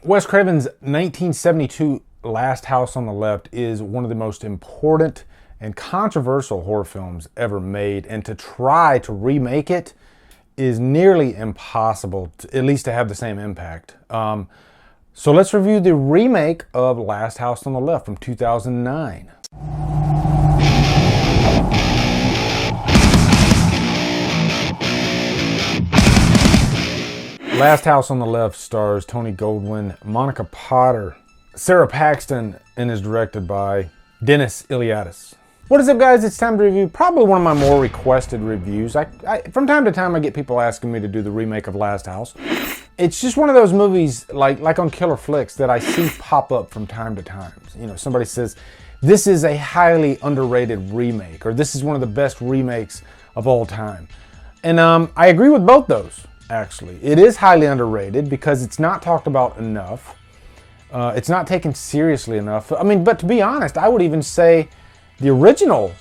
Wes Craven's 1972 Last House on the Left is one of the most important and controversial horror films ever made, and to try to remake it is nearly impossible, at least to have the same impact. So let's review the remake of Last House on the Left from 2009. Last House on the Left stars Tony Goldwyn, Monica Potter, Sarah Paxton, and is directed by Dennis Iliadis. What is up, guys? It's time to review probably one of my more requested reviews. From time to time I get people asking me to do the remake of Last House. It's just one of those movies like on Killer Flicks that I see pop up from time to time. You know, somebody says, this is a highly underrated remake, or this is one of the best remakes of all time. And I agree with both those. Actually, it is highly underrated because it's not talked about enough. It's not taken seriously enough. I mean, but to be honest, I would even say the original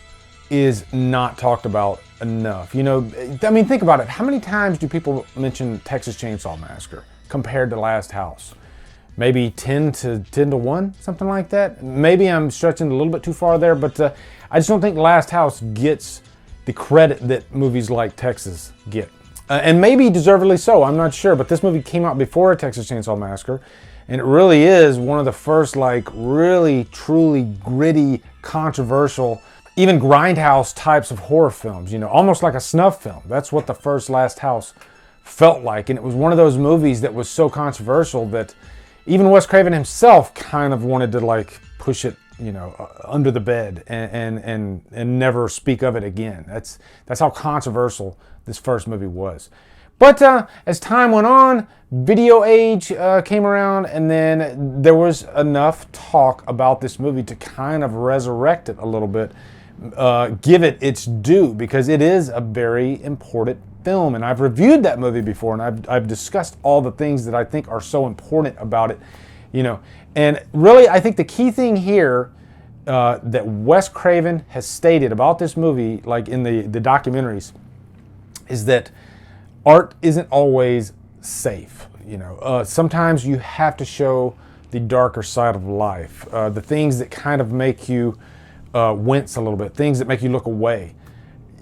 is not talked about enough. You know, I mean, think about it. How many times do people mention Texas Chainsaw Massacre compared to Last House? Maybe 10 to 1, something like that. Maybe I'm stretching a little bit too far there, but I just don't think Last House gets the credit that movies like Texas get. And maybe deservedly so, I'm not sure, but this movie came out before Texas Chainsaw Massacre, and it really is one of the first, like, really, truly gritty, controversial, even grindhouse types of horror films, you know, almost like a snuff film. That's what the first Last House felt like, and it was one of those movies that was so controversial that even Wes Craven himself kind of wanted to, like, push it, you know, under the bed and never speak of it again. That's how controversial this first movie was. But as time went on, video age came around, and then there was enough talk about this movie to kind of resurrect it a little bit, give it its due, because it is a very important film. And I've reviewed that movie before, and I've discussed all the things that I think are so important about it, you know. And really, I think the key thing here that Wes Craven has stated about this movie, like in the documentaries, is that art isn't always safe. You know, sometimes you have to show the darker side of life, the things that kind of make you wince a little bit, things that make you look away.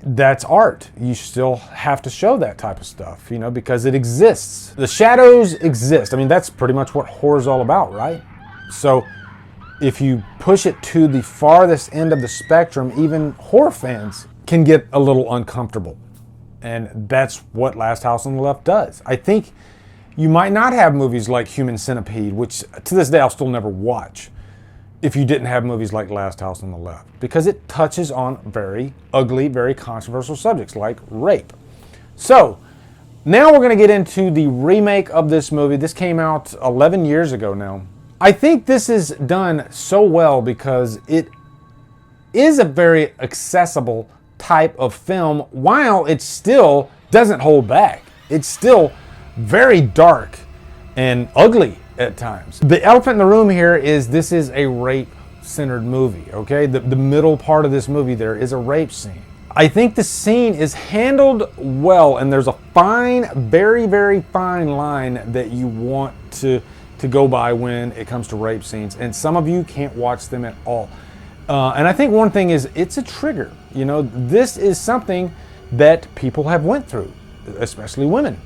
That's art. You still have to show that type of stuff, you know, because it exists. The shadows exist. I mean, that's pretty much what horror's all about, right? So if you push it to the farthest end of the spectrum, even horror fans can get a little uncomfortable. And that's what Last House on the Left does. I think you might not have movies like Human Centipede, which to this day I'll still never watch, if you didn't have movies like Last House on the Left, because it touches on very ugly, very controversial subjects like rape. So now we're going to get into the remake of this movie. This came out 11 years ago now. I think this is done so well because it is a very accessible type of film, while it still doesn't hold back. It's still very dark and ugly at times. The elephant in the room here is this is a rape-centered movie, okay? The middle part of this movie, there is a rape scene. I think the scene is handled well, and there's a fine, very, very fine line that you want to go by when it comes to rape scenes, and some of you can't watch them at all. And I think one thing is, it's a trigger. You know, this is something that people have went through, especially women.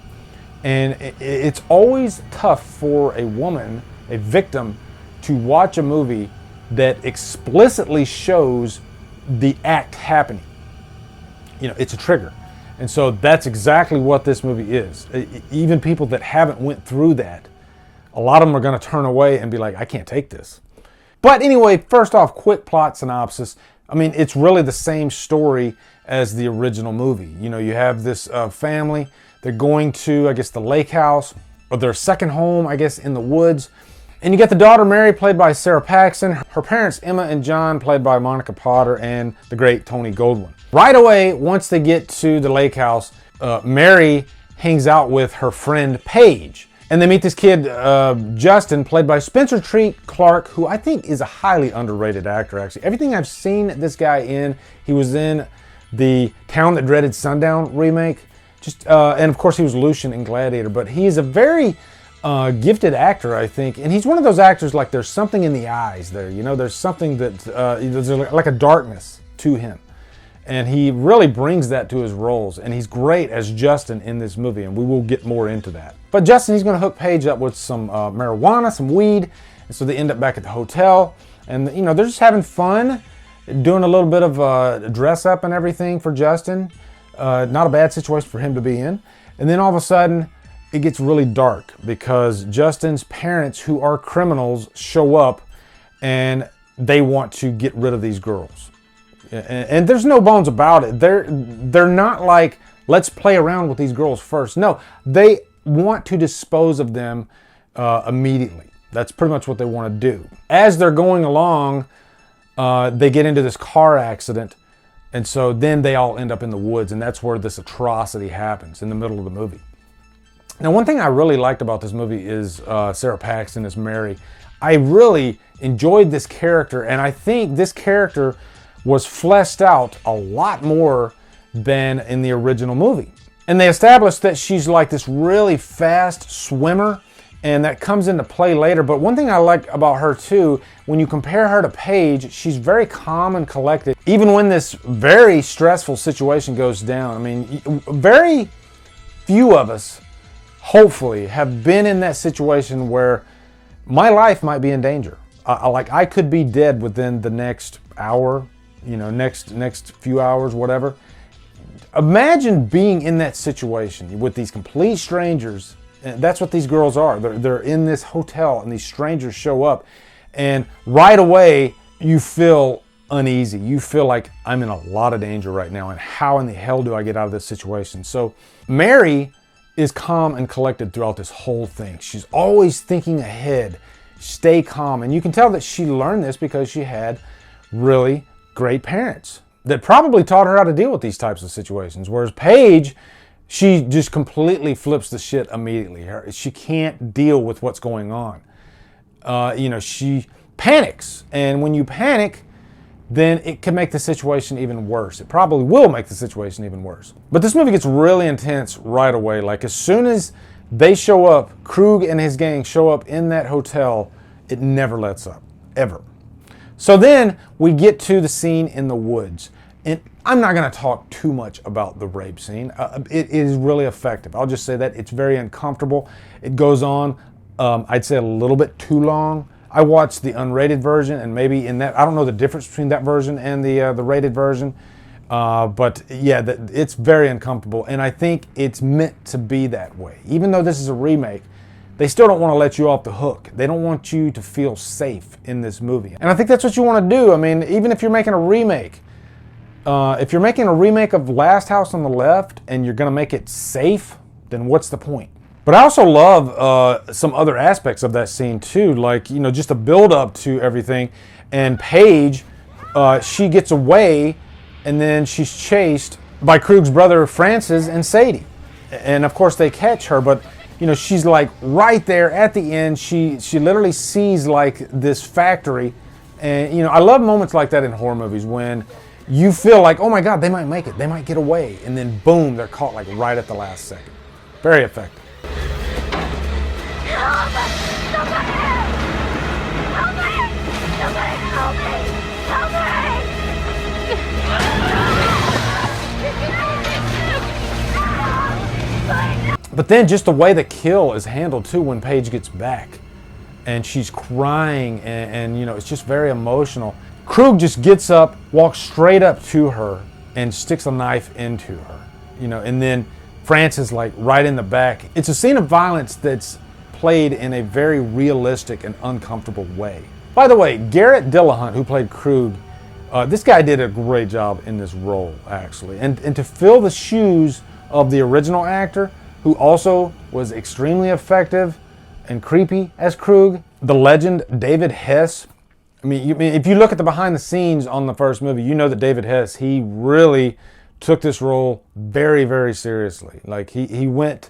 And it's always tough for a woman, a victim, to watch a movie that explicitly shows the act happening. You know, it's a trigger. And so that's exactly what this movie is. Even people that haven't went through that, a lot of them are going to turn away and be like, I can't take this. But anyway, first off, quick plot synopsis. I mean, it's really the same story as the original movie. You know, you have this family. They're going to, I guess, the lake house, or their second home, I guess, in the woods. And you get the daughter, Mary, played by Sarah Paxton. Her parents, Emma and John, played by Monica Potter and the great Tony Goldwyn. Right away, once they get to the lake house, Mary hangs out with her friend, Paige. And they meet this kid, Justin, played by Spencer Treat Clark, who I think is a highly underrated actor, actually. Everything I've seen this guy in, he was in the Town That Dreaded Sundown remake. And of course he was Lucian in Gladiator, but he is a very gifted actor, I think. And he's one of those actors, like there's something in the eyes there. You know, there's something that, there's like a darkness to him. And he really brings that to his roles. And he's great as Justin in this movie. And we will get more into that. But Justin, he's going to hook Paige up with some marijuana, some weed. And so they end up back at the hotel. And, you know, they're just having fun, doing a little bit of dress up and everything for Justin. Not a bad situation for him to be in. And then all of a sudden, it gets really dark because Justin's parents, who are criminals, show up and they want to get rid of these girls. And there's no bones about it. They're not like, let's play around with these girls first. No, they want to dispose of them immediately. That's pretty much what they want to do. As they're going along, they get into this car accident. And so then they all end up in the woods. And that's where this atrocity happens in the middle of the movie. Now, one thing I really liked about this movie is Sarah Paxton as Mary. I really enjoyed this character. And I think this character was fleshed out a lot more than in the original movie. And they established that she's like this really fast swimmer, and that comes into play later. But one thing I like about her too, when you compare her to Paige, she's very calm and collected. Even when this very stressful situation goes down. I mean, very few of us, hopefully, have been in that situation where my life might be in danger. Like I could be dead within the next hour, you know, next few hours, whatever. Imagine being in that situation with these complete strangers. That's what these girls are. They're in this hotel and these strangers show up, and right away you feel uneasy. You feel like I'm in a lot of danger right now, and how in the hell do I get out of this situation? So Mary is calm and collected throughout this whole thing. She's always thinking ahead. Stay calm. And you can tell that she learned this because she had really great parents that probably taught her how to deal with these types of situations. Whereas Paige, she just completely flips the shit immediately. She can't deal with what's going on. You know, she panics. And when you panic, then it can make the situation even worse. It probably will make the situation even worse. But this movie gets really intense right away. Like as soon as they show up, Krug and his gang show up in that hotel, it never lets up, ever. So then we get to the scene in the woods. And I'm not going to talk too much about the rape scene. It is really effective. I'll just say that it's very uncomfortable. It goes on, I'd say a little bit too long. I watched the unrated version, and maybe in that, I don't know the difference between that version and the rated version. But yeah, it's very uncomfortable. And I think it's meant to be that way. Even though this is a remake, they still don't want to let you off the hook. They don't want you to feel safe in this movie. And I think that's what you want to do. I mean, even if you're making a remake, if you're making a remake of Last House on the Left and you're going to make it safe, then what's the point? But I also love some other aspects of that scene too, like, you know, just a build up to everything. And Paige, she gets away, and then she's chased by Krug's brother Francis and Sadie. And of course they catch her, but you know, she's like right there at the end. She literally sees like this factory. And you know, I love moments like that in horror movies when you feel like, oh my God, they might make it. They might get away. And then boom, they're caught like right at the last second. Very effective. Help me! Somebody help me! Somebody help me! Help me! But then just the way the kill is handled too when Paige gets back. And she's crying and you know, it's just very emotional. Krug just gets up, walks straight up to her, and sticks a knife into her. You know, and then Francis like right in the back. It's a scene of violence that's played in a very realistic and uncomfortable way. By the way, Garrett Dillahunt, who played Krug, this guy did a great job in this role, actually. And to fill the shoes of the original actor, who also was extremely effective and creepy as Krug, the legend David Hess. I mean, if you look at the behind the scenes on the first movie, you know that David Hess, he really took this role very, very seriously. Like he went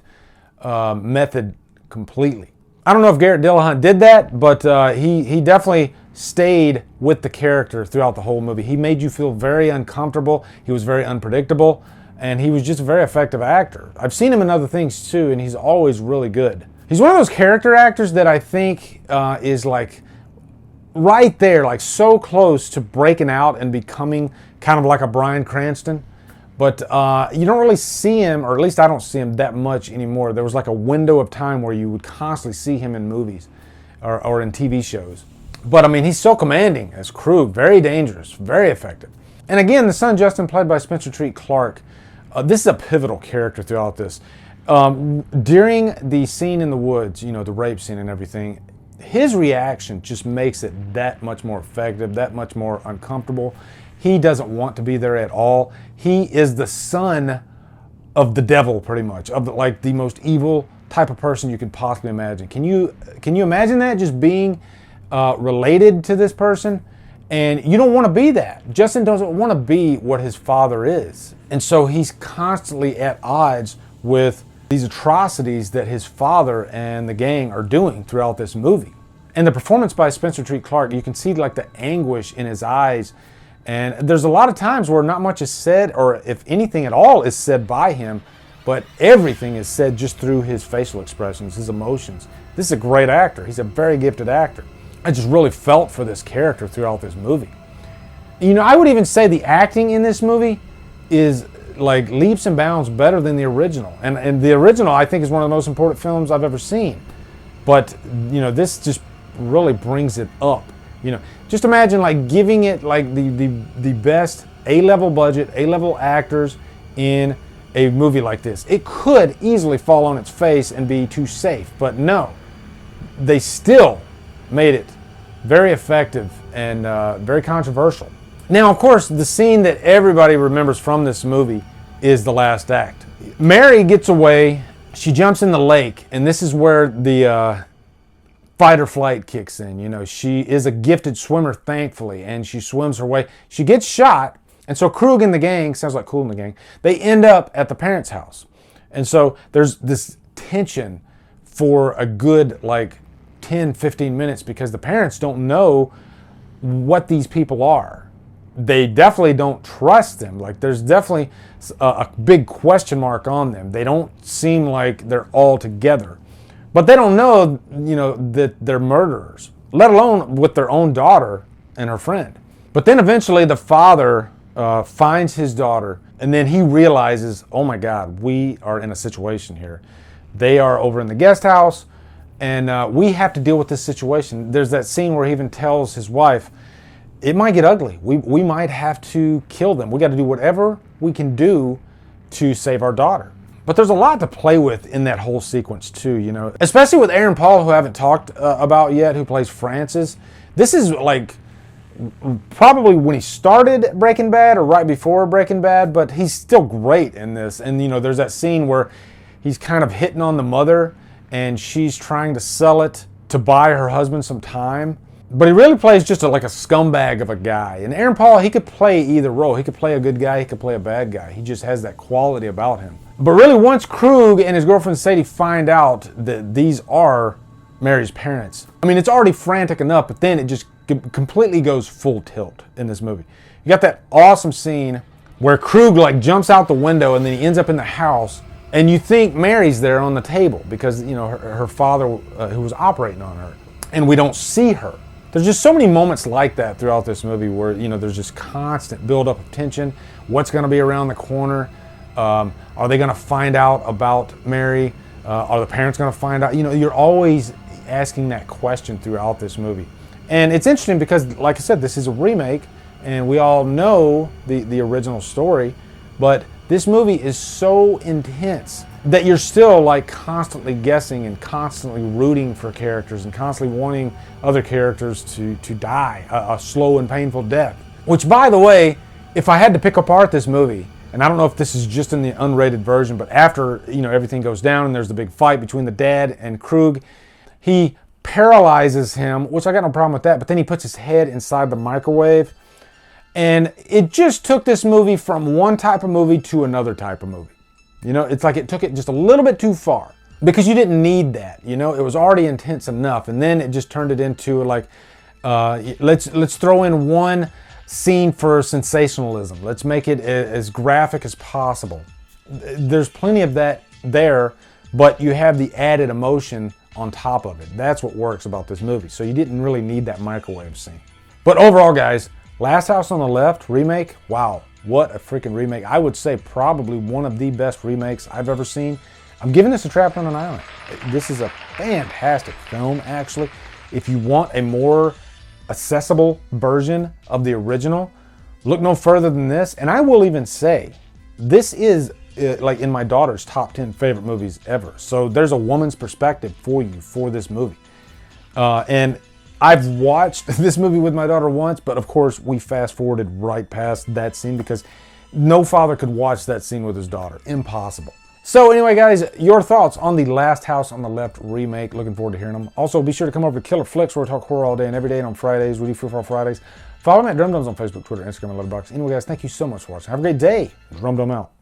method completely. I don't know if Garrett Dillahunt did that, but he definitely stayed with the character throughout the whole movie. He made you feel very uncomfortable. He was very unpredictable, and he was just a very effective actor. I've seen him in other things too, and he's always really good. He's one of those character actors that I think is like right there, like so close to breaking out and becoming kind of like a Bryan Cranston. But you don't really see him, or at least I don't see him that much anymore. There was like a window of time where you would constantly see him in movies or in TV shows. But I mean, he's so commanding as Krug, very dangerous, very effective. And again, the son Justin, played by Spencer Treat Clark, this is a pivotal character throughout this. During the scene in the woods, the rape scene and everything, his reaction just makes it that much more effective, that much more uncomfortable. He doesn't want to be there at all. He is the son of the devil, pretty much, of the most evil type of person you could possibly imagine. Can you imagine that, just being related to this person? And you don't want to be that. Justin doesn't want to be what his father is. And so he's constantly at odds with these atrocities that his father and the gang are doing throughout this movie. And the performance by Spencer Treat Clark, you can see like the anguish in his eyes. And there's a lot of times where not much is said, or if anything at all is said by him, but everything is said just through his facial expressions, his emotions. This is a great actor. He's a very gifted actor. I just really felt for this character throughout this movie. I would even say the acting in this movie is like leaps and bounds better than the original. And the original, I think, is one of the most important films I've ever seen. But, this just really brings it up. Just imagine like giving it like the best A-level budget, A-level actors in a movie like this. It could easily fall on its face and be too safe, but no. They still made it very effective and very controversial. Now, of course, the scene that everybody remembers from this movie is the last act. Mary gets away, she jumps in the lake, and this is where the fight or flight kicks in. She is a gifted swimmer, thankfully, and she swims her way. She gets shot, and so Krug and the gang, sounds like Cool and the gang, they end up at the parents' house. And so there's this tension for a good, 10, 15 minutes because the parents don't know what these people are. They definitely don't trust them. There's definitely a big question mark on them. They don't seem like they're all together. But they don't know, that they're murderers, let alone with their own daughter and her friend. But then eventually the father finds his daughter, and then he realizes, oh my God, we are in a situation here. They are over in the guest house, and we have to deal with this situation. There's that scene where he even tells his wife, it might get ugly. We might have to kill them. We got to do whatever we can do to save our daughter. But there's a lot to play with in that whole sequence too, Especially with Aaron Paul, who I haven't talked about yet, who plays Francis. This is probably when he started Breaking Bad or right before Breaking Bad, but he's still great in this. And there's that scene where he's kind of hitting on the mother, and she's trying to sell it to buy her husband some time. But he really plays just like a scumbag of a guy. And Aaron Paul, he could play either role. He could play a good guy, he could play a bad guy. He just has that quality about him. But really, once Krug and his girlfriend Sadie find out that these are Mary's parents, I mean, it's already frantic enough, but then it just completely goes full tilt in this movie. You got that awesome scene where Krug jumps out the window and then he ends up in the house, and you think Mary's there on the table because, her father who was operating on her, and we don't see her. There's just so many moments like that throughout this movie where, there's just constant buildup of tension. What's going to be around the corner? Are they going to find out about Mary? Are the parents going to find out? You're always asking that question throughout this movie. And it's interesting because, like I said, this is a remake, and we all know the original story, but this movie is so intense that you're still constantly guessing and constantly rooting for characters and constantly wanting other characters to die a slow and painful death. Which, by the way, if I had to pick apart this movie, and I don't know if this is just in the unrated version, but after everything goes down and there's the big fight between the dad and Krug, he paralyzes him, which I got no problem with that, but then he puts his head inside the microwave. And it just took this movie from one type of movie to another type of movie. It's like it took it just a little bit too far because you didn't need that. It was already intense enough, and then it just turned it into let's throw in one scene for sensationalism. Let's make it as graphic as possible. There's plenty of that there but you have the added emotion on top of it. That's what works about this movie. So you didn't really need that microwave scene. But overall, guys, Last House on the Left remake, wow, what a freaking remake. I would say probably one of the best remakes I've ever seen. I'm giving this a Trapped on an Island. This is a fantastic film, actually. If you want a more accessible version of the original, look no further than this. And I will even say, this is like in my daughter's top 10 favorite movies ever. So there's a woman's perspective for you for this movie. And I've watched this movie with my daughter once, but of course we fast forwarded right past that scene because no father could watch that scene with his daughter. Impossible. So anyway, guys, your thoughts on the Last House on the Left remake. Looking forward to hearing them. Also, be sure to come over to Killer Flicks where we talk horror all day and every day. And on Fridays, we do Free For All Fridays. Follow me at Drumdums on Facebook, Twitter, Instagram, and Letterboxd. Anyway, guys, thank you so much for watching. Have a great day. Drumdum out.